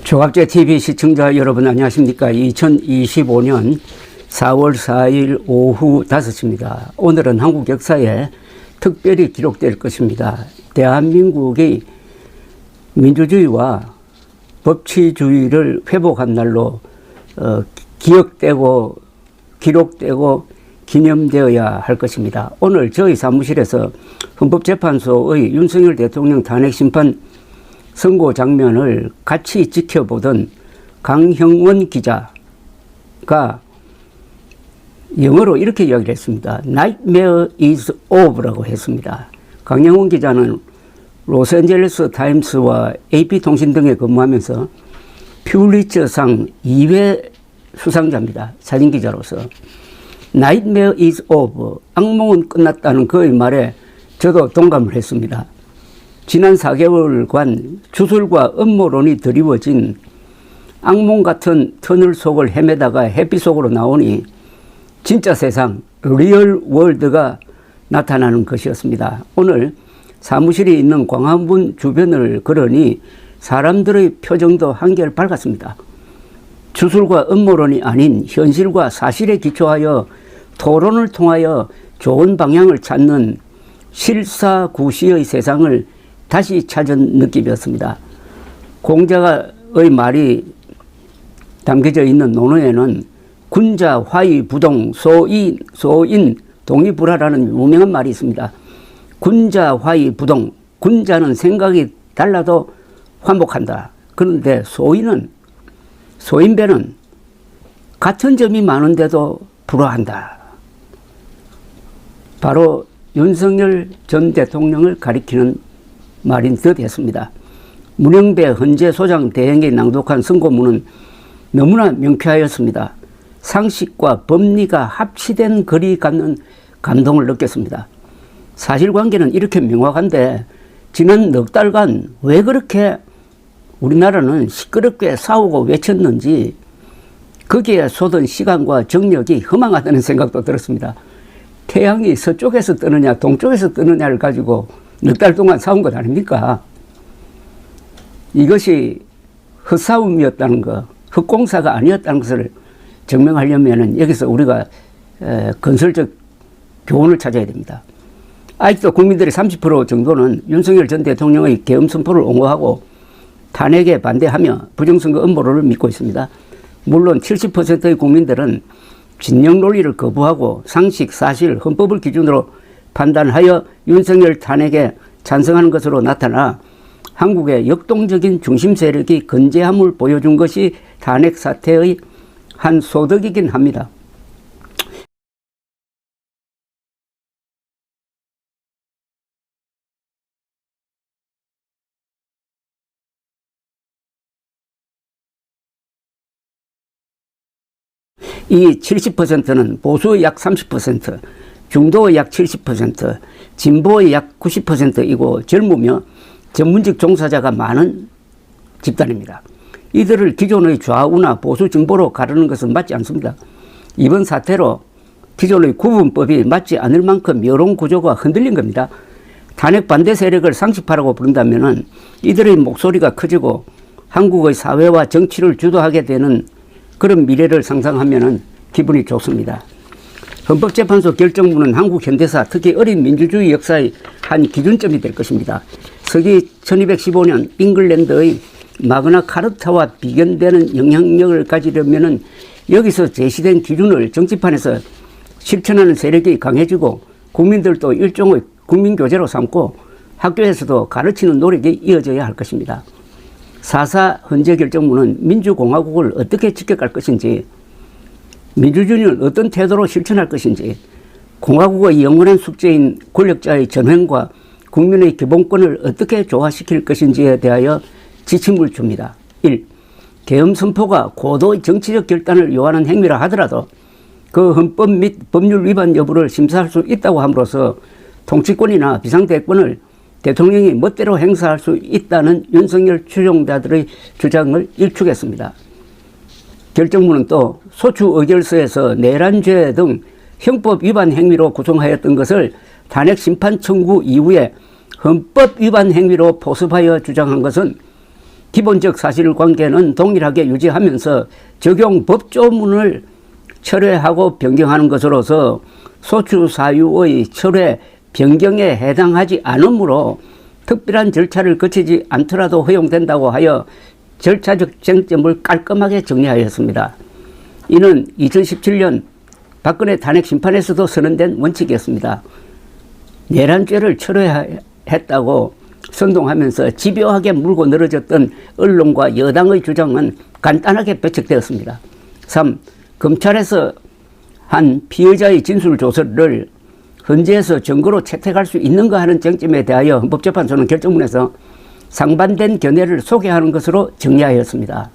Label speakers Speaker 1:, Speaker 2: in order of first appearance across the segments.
Speaker 1: 조갑제TV 시청자 여러분 안녕하십니까. 2025년 4월 4일 오후 5시입니다. 오늘은 한국 역사에 특별히 기록될 것입니다. 대한민국의 민주주의와 법치주의를 회복한 날로 기억되고 기록되고 기념되어야 할 것입니다. 오늘 저희 사무실에서 헌법재판소의 윤석열 대통령 탄핵 심판 선고 장면을 같이 지켜보던 강형원 기자가 영어로 이렇게 이야기를 했습니다. Nightmare is over라고 했습니다. 강형원 기자는 로스앤젤레스 타임스와 AP통신 등에 근무하면서 퓰리처상 2회 수상자입니다. 사진기자로서. Nightmare is over. 악몽은 끝났다는 그의 말에 저도 동감을 했습니다. 지난 4개월간 주술과 음모론이 드리워진 악몽 같은 터널 속을 헤매다가 햇빛 속으로 나오니 진짜 세상, 리얼 월드가 나타나는 것이었습니다. 오늘 사무실이 있는 광화문 주변을 걸으니 사람들의 표정도 한결 밝았습니다. 주술과 음모론이 아닌 현실과 사실에 기초하여 토론을 통하여 좋은 방향을 찾는 실사구시의 세상을 다시 찾은 느낌이었습니다. 공자의 말이 담겨져 있는 논어에는 군자 화의 부동 소인 동의불하라는 유명한 말이 있습니다. 군자 화의 부동, 군자는 생각이 달라도 환복한다. 그런데 소인배는 같은 점이 많은데도 불화한다. 바로 윤석열 전 대통령을 가리키는 말인 듯 했습니다. 문영배 헌재 소장 대행이 낭독한 선고문은 너무나 명쾌하였습니다. 상식과 법리가 합치된 글이 갖는 감동을 느꼈습니다. 사실관계는 이렇게 명확한데 지난 넉 달간 왜 그렇게 우리나라는 시끄럽게 싸우고 외쳤는지 거기에 쏟은 시간과 정력이 허망하다는 생각도 들었습니다. 태양이 서쪽에서 뜨느냐 동쪽에서 뜨느냐를 가지고 넉 달 동안 싸운 것 아닙니까? 이것이 헛싸움이었다는 것, 헛공사가 아니었다는 것을 증명하려면 여기서 우리가 건설적 교훈을 찾아야 됩니다. 아직도 국민들의 30% 정도는 윤석열 전 대통령의 계엄 선포를 옹호하고 탄핵에 반대하며 부정선거 음모론을 믿고 있습니다. 물론 70%의 국민들은 진영 논리를 거부하고 상식, 사실, 헌법을 기준으로 판단하여 윤석열 탄핵에 찬성하는 것으로 나타나 한국의 역동적인 중심 세력이 건재함을 보여준 것이 탄핵 사태의 한 소득이긴 합니다. 이 70%는 보수의 약 30%, 중도의 약 70%, 진보의 약 90%이고 젊으며 전문직 종사자가 많은 집단입니다. 이들을 기존의 좌우나 보수 진보로 가르는 것은 맞지 않습니다. 이번 사태로 기존의 구분법이 맞지 않을 만큼 여론 구조가 흔들린 겁니다. 탄핵 반대 세력을 상식파라고 부른다면 이들의 목소리가 커지고 한국의 사회와 정치를 주도하게 되는 그런 미래를 상상하면 기분이 좋습니다. 헌법재판소 결정문은 한국 현대사, 특히 어린 민주주의 역사의 한 기준점이 될 것입니다. 서기 1215년 잉글랜드의 마그나 카르타와 비견되는 영향력을 가지려면 여기서 제시된 기준을 정치판에서 실천하는 세력이 강해지고 국민들도 일종의 국민교재로 삼고 학교에서도 가르치는 노력이 이어져야 할 것입니다. 4.4 헌재결정문은 민주공화국을 어떻게 지켜갈 것인지, 민주주의는 어떤 태도로 실천할 것인지, 공화국의 영원한 숙제인 권력자의 전횡과 국민의 기본권을 어떻게 조화시킬 것인지에 대하여 지침을 줍니다. 1. 계엄 선포가 고도의 정치적 결단을 요하는 행위라 하더라도 그 헌법 및 법률 위반 여부를 심사할 수 있다고 함으로써 통치권이나 비상대권을 대통령이 멋대로 행사할 수 있다는 윤석열 추종자들의 주장을 일축했습니다. 결정문은 또 소추의결서에서 내란죄 등 형법 위반 행위로 구성하였던 것을 탄핵 심판 청구 이후에 헌법 위반 행위로 포섭하여 주장한 것은 기본적 사실관계는 동일하게 유지하면서 적용 법조문을 철회하고 변경하는 것으로서 소추 사유의 철회, 변경에 해당하지 않으므로 특별한 절차를 거치지 않더라도 허용된다고 하여 절차적 쟁점을 깔끔하게 정리하였습니다. 이는 2017년 박근혜 탄핵 심판에서도 선언된 원칙이었습니다. 내란죄를 철회했다고 선동하면서 집요하게 물고 늘어졌던 언론과 여당의 주장은 간단하게 배척되었습니다. 3. 검찰에서 한 피의자의 진술 조서를 헌재에서 증거로 채택할 수 있는가 하는 쟁점에 대하여 헌법재판소는 결정문에서 상반된 견해를 소개하는 것으로 정리하였습니다.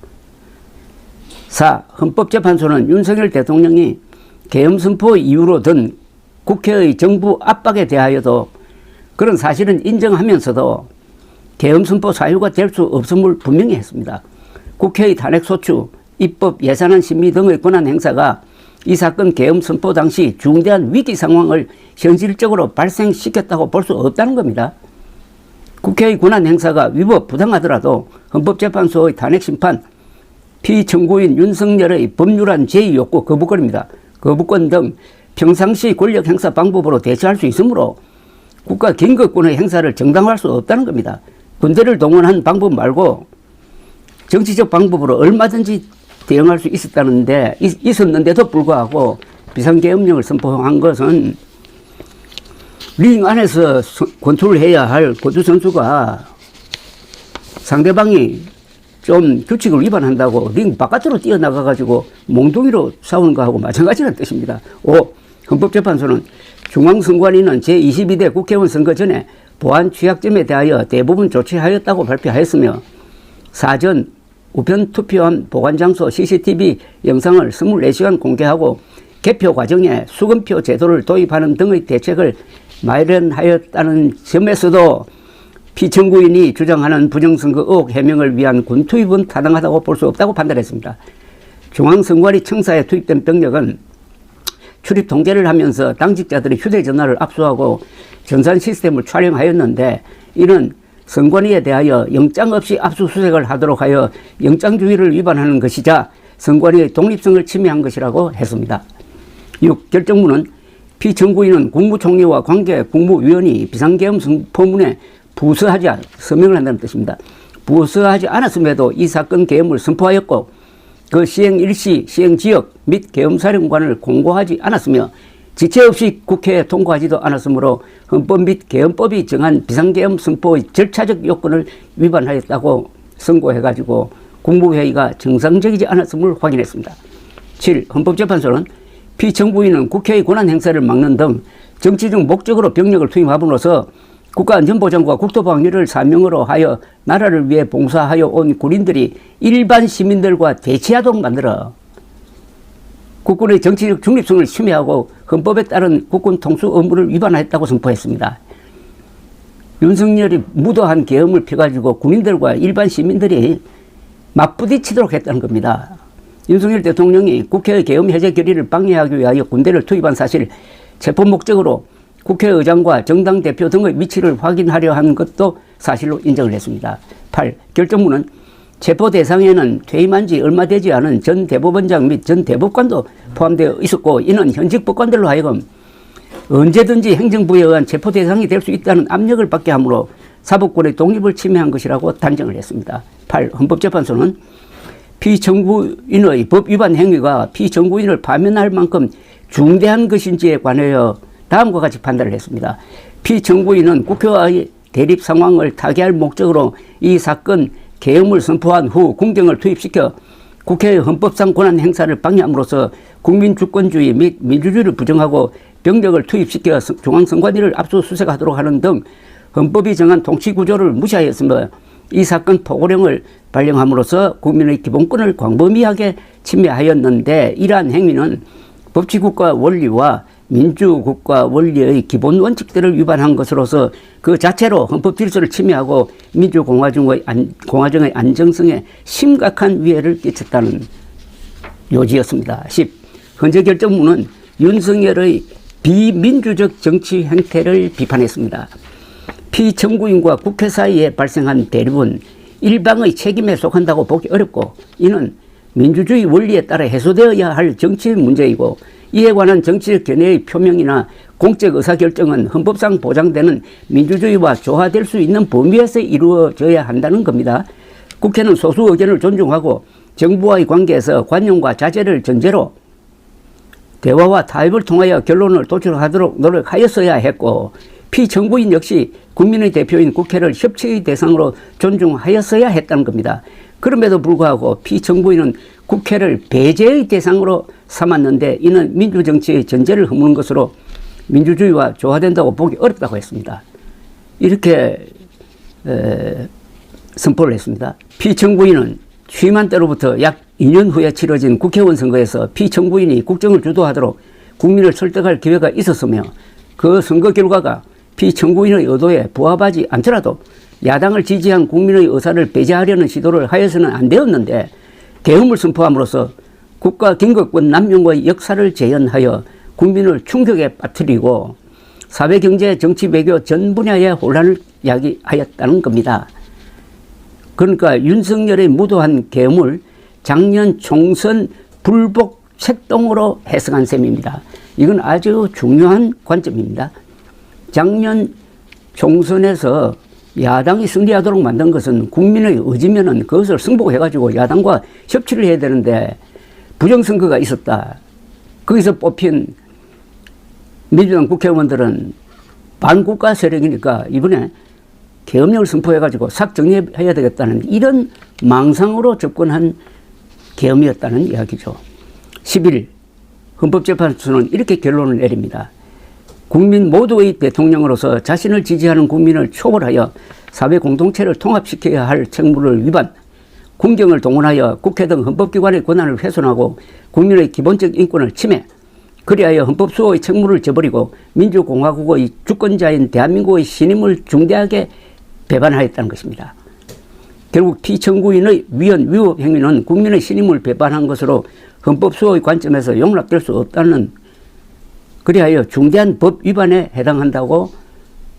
Speaker 1: 4. 헌법재판소는 윤석열 대통령이 계엄 선포 이유로 든 국회의 정부 압박에 대하여도 그런 사실은 인정하면서도 계엄 선포 사유가 될 수 없음을 분명히 했습니다. 국회의 탄핵소추, 입법, 예산안 심의 등의 권한 행사가 이 사건 계엄 선포 당시 중대한 위기 상황을 현실적으로 발생시켰다고 볼 수 없다는 겁니다. 국회의 권한 행사가 위법 부당하더라도 헌법재판소의 탄핵심판, 피청구인 윤석열의 법률안 제의 욕구 거부권입니다. 거부권 등 평상시 권력 행사 방법으로 대처할 수 있으므로 국가 긴급권의 행사를 정당화할 수 없다는 겁니다. 군대를 동원한 방법 말고 정치적 방법으로 얼마든지 대응할 수 있었는데도 불구하고 비상계엄령을 선포한 것은 링 안에서 권투를 할 고투 선수가 상대방이 좀 규칙을 위반한다고 링 바깥으로 뛰어나가가지고 몽둥이로 싸우는 거하고 마찬가지라는 뜻입니다. 5. 헌법재판소는 중앙선관위는 제22대 국회의원 선거 전에 보안 취약점에 대하여 대부분 조치하였다고 발표하였으며 사전 우편 투표함 보관장소 CCTV 영상을 24시간 공개하고 개표 과정에 수검표 제도를 도입하는 등의 대책을 마련하였다는 점에서도 피청구인이 주장하는 부정선거 의혹 해명을 위한 군 투입은 타당하다고 볼 수 없다고 판단했습니다. 중앙선관위 청사에 투입된 병력은 출입 통제를 하면서 당직자들의 휴대전화를 압수하고 전산 시스템을 촬영하였는데 이는 선관위에 대하여 영장 없이 압수수색을 하도록 하여 영장주의를 위반하는 것이자 선관위의 독립성을 침해한 것이라고 했습니다. 6. 결정문은 피청구인은 국무총리와 관계 국무위원이 비상계엄 선포문에 부서하지 서명을 한다는 뜻입니다. 부서하지 않았음에도 이 사건 계엄을 선포하였고 그 시행 일시, 시행 지역 및 계엄사령관을 공고하지 않았으며 지체 없이 국회에 통과하지도 않았으므로 헌법 및 계엄법이 정한 비상계엄 선포의 절차적 요건을 위반하였다고 선고해가지고 국무회의가 정상적이지 않았음을 확인했습니다. 7. 헌법재판소는 피청구인은 국회의 권한 행사를 막는 등 정치적 목적으로 병력을 투입함으로써 국가안전보장과 국토방위를 사명으로 하여 나라를 위해 봉사하여 온 군인들이 일반 시민들과 대치하도록 만들어 국군의 정치적 중립성을 침해하고 헌법에 따른 국군 통수 의무를 위반했다고 선포했습니다. 윤석열이 무도한 계엄을 펴가지고 군인들과 일반 시민들이 맞부딪히도록 했다는 겁니다. 윤석열 대통령이 국회의 계엄 해제 결의를 방해하기 위하여 군대를 투입한 사실, 체포 목적으로 국회의장과 정당 대표 등의 위치를 확인하려 한 것도 사실로 인정을 했습니다. 8. 결정문은 체포 대상에는 퇴임한 지 얼마 되지 않은 전 대법원장 및 전 대법관도 포함되어 있었고 이는 현직 법관들로 하여금 언제든지 행정부에 의한 체포 대상이 될 수 있다는 압력을 받게 하므로 사법권의 독립을 침해한 것이라고 단정을 했습니다. 8. 헌법재판소는 피청구인의 법 위반 행위가 피청구인을 파면할 만큼 중대한 것인지에 관하여 다음과 같이 판단을 했습니다. 피청구인은 국회와의 대립 상황을 타개할 목적으로 이 사건 계엄을 선포한 후 군경을 투입시켜 국회의 헌법상 권한 행사를 방해함으로써 국민 주권주의 및 민주주의를 부정하고 병력을 투입시켜 중앙선관위를 압수수색하도록 하는 등 헌법이 정한 통치구조를 무시하였으며 이 사건 포고령을 발령함으로써 국민의 기본권을 광범위하게 침해하였는데 이러한 행위는 법치국가 원리와 민주국가 원리의 기본 원칙들을 위반한 것으로서 그 자체로 헌법 질서를 침해하고 민주공화정의 안정성에 심각한 위해를 끼쳤다는 요지였습니다. 10. 헌재 결정문은 윤석열의 비민주적 정치 행태를 비판했습니다. 피청구인과 국회 사이에 발생한 대립은 일방의 책임에 속한다고 보기 어렵고 이는 민주주의 원리에 따라 해소되어야 할 정치의 문제이고 이에 관한 정치적 견해의 표명이나 공적 의사결정은 헌법상 보장되는 민주주의와 조화될 수 있는 범위에서 이루어져야 한다는 겁니다. 국회는 소수 의견을 존중하고 정부와의 관계에서 관용과 자제를 전제로 대화와 타협을 통하여 결론을 도출하도록 노력하였어야 했고 피청구인 역시 국민의 대표인 국회를 협치의 대상으로 존중하였어야 했다는 겁니다. 그럼에도 불구하고 피청구인은 국회를 배제의 대상으로 삼았는데 이는 민주정치의 전제를 허무는 것으로 민주주의와 조화된다고 보기 어렵다고 했습니다. 이렇게 선포를 했습니다. 피청구인은 취임한 때로부터 약 2년 후에 치러진 국회의원 선거에서 피청구인이 국정을 주도하도록 국민을 설득할 기회가 있었으며 그 선거 결과가 피청구인의 의도에 부합하지 않더라도 야당을 지지한 국민의 의사를 배제하려는 시도를 하여서는 안 되었는데 계엄을 선포함으로써 국가 긴급권 남용의 역사를 재현하여 국민을 충격에 빠뜨리고 사회, 경제, 정치, 외교 전 분야의 혼란을 야기하였다는 겁니다. 그러니까 윤석열의 무도한 계엄을 작년 총선 불복 책동으로 해석한 셈입니다. 이건 아주 중요한 관점입니다. 작년 총선에서 야당이 승리하도록 만든 것은 국민의 의지면은 그것을 승복해가지고 야당과 협치를 해야 되는데 부정선거가 있었다. 거기서 뽑힌 민주당 국회의원들은 반국가 세력이니까 이번에 계엄령을 선포해가지고 싹 정리해야 되겠다는 이런 망상으로 접근한 계엄이었다는 이야기죠. 10일 헌법재판소는 이렇게 결론을 내립니다. 국민 모두의 대통령으로서 자신을 지지하는 국민을 초월하여 사회 공동체를 통합시켜야 할 책무를 위반, 국경을 동원하여 국회 등 헌법기관의 권한을 훼손하고 국민의 기본적 인권을 침해, 그리하여 헌법수호의 책무를 저버리고 민주공화국의 주권자인 대한민국의 신임을 중대하게 배반하였다는 것입니다. 결국 피청구인의 위헌 위법 행위는 국민의 신임을 배반한 것으로 헌법수호의 관점에서 용납될 수 없다는, 그리하여 중대한 법 위반에 해당한다고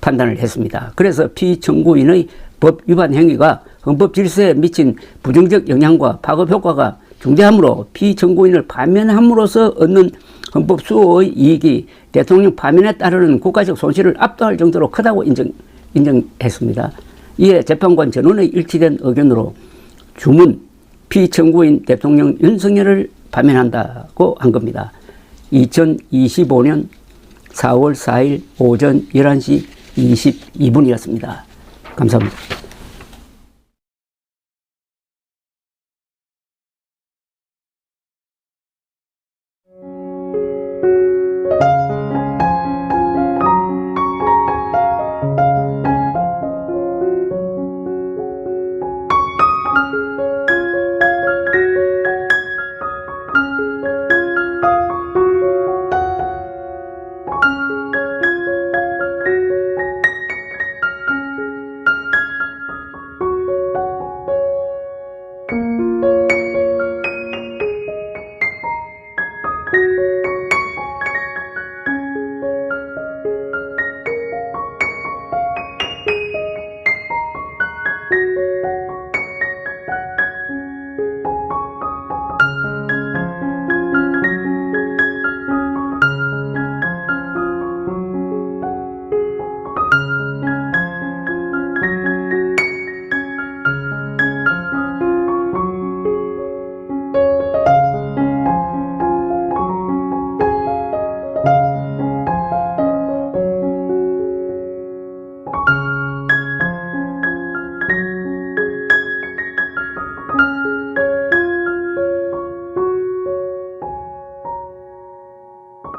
Speaker 1: 판단을 했습니다. 그래서 피청구인의 법 위반 행위가 헌법 질서에 미친 부정적 영향과 파급 효과가 중대하므로 피청구인을 파면함으로써 얻는 헌법 수호의 이익이 대통령 파면에 따르는 국가적 손실을 압도할 정도로 크다고 인정했습니다. 이에 재판관 전원의 일치된 의견으로 주문 피청구인 대통령 윤석열을 파면한다고 한 겁니다. 2025년 4월 4일 오전 11시 22분이었습니다. 감사합니다.